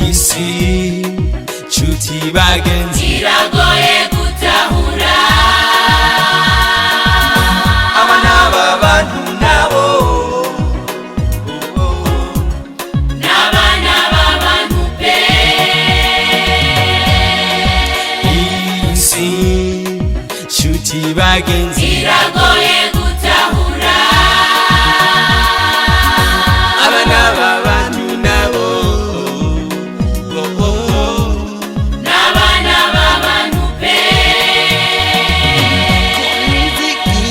isi chuti bagenzi iragoye gutahura abana b'abantu nabo n'abana b'abantu pe isi chuti bagenzi iragoye gutahura abana b'abantu nabo n'abana b'abantu pe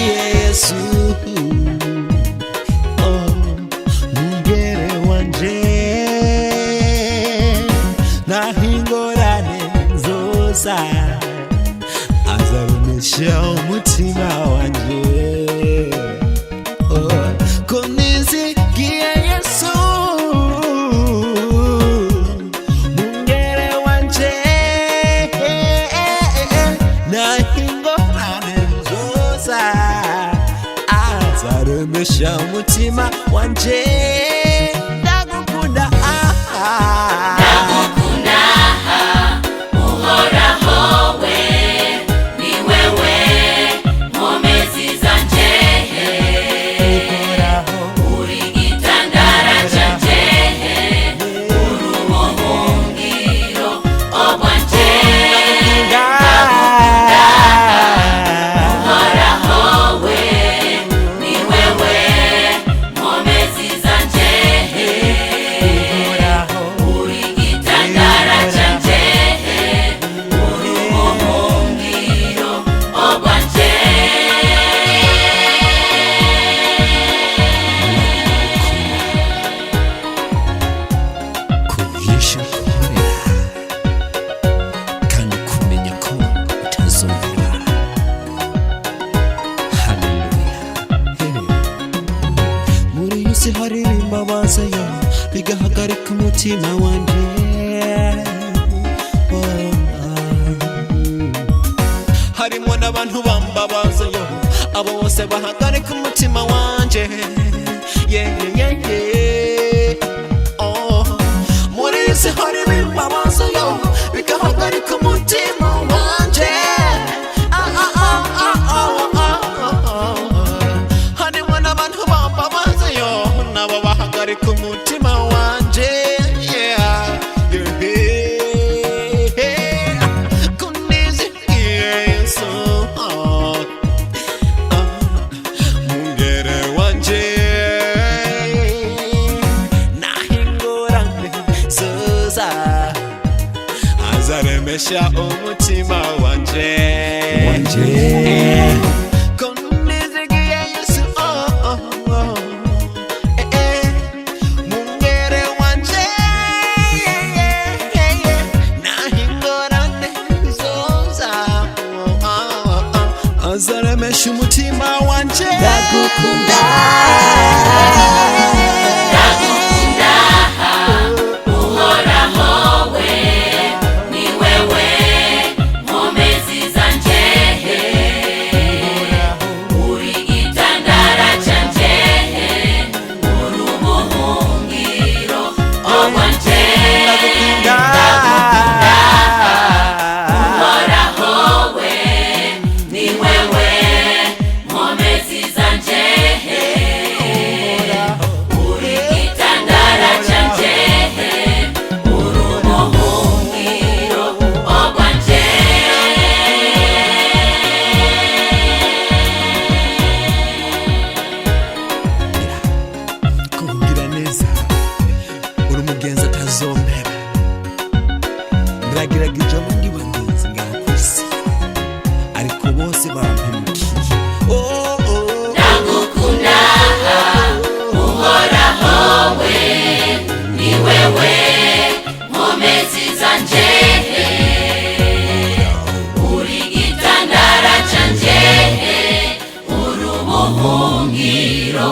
Yesu mungere wanje nahingorane nzoza azarumisha umutima wanje kunizigiye Yesu mungere wanje nahingorane nzoza azaremesha umutima wanje ndagukunda Ndagukunda uhoraho we ni wewe nkomezi zanje uri gitandara canje uri umuhungiro obwanje uhoraho we ni wewe nkomezi zanje uri gitandara canje uri umuhungiro obwanje kuhisha kuhorera kandi kumenya ko utazongera. Haleluya. Muri isi hari imbabazi yo bigahagarika umutima wanje harimo n'abantu bambabaza yo abo bose bahagarika umutima wanje muri isi hari imbabazi yo bigahagarika umutima wanje harimo n'abantu bambabaza yo nabo bahagarika umutima wanje mungere wanje nahingorane zoza azaremesha umutima wanje kunizigiye Yesu mungere wanje nahingorane zoza azaremesha umutima wanje ndagukunda Ndagukunda uhoraho we ni wewe nkomezi zanje uri gitandara canje uri umuhungiro obwanje ndagukunda uhoraho we ni wewe nkomezi zanje uri gitandara canje uri umuhungiro obwanje kumbwira neza uri umugenzi atazompera ndagiraga ijambo ndi bagenzi ngaho ku isi ariko bose bampemukiye Ndagukunda uhoraho we ni wewe nkomezi zanje uri gitandara canje uri umuhungiro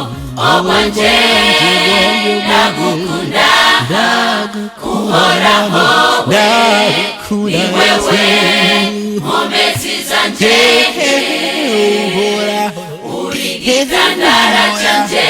obwanje ndagukunda uhoraho we ni wewe nkomezi zanje uri igitandara canje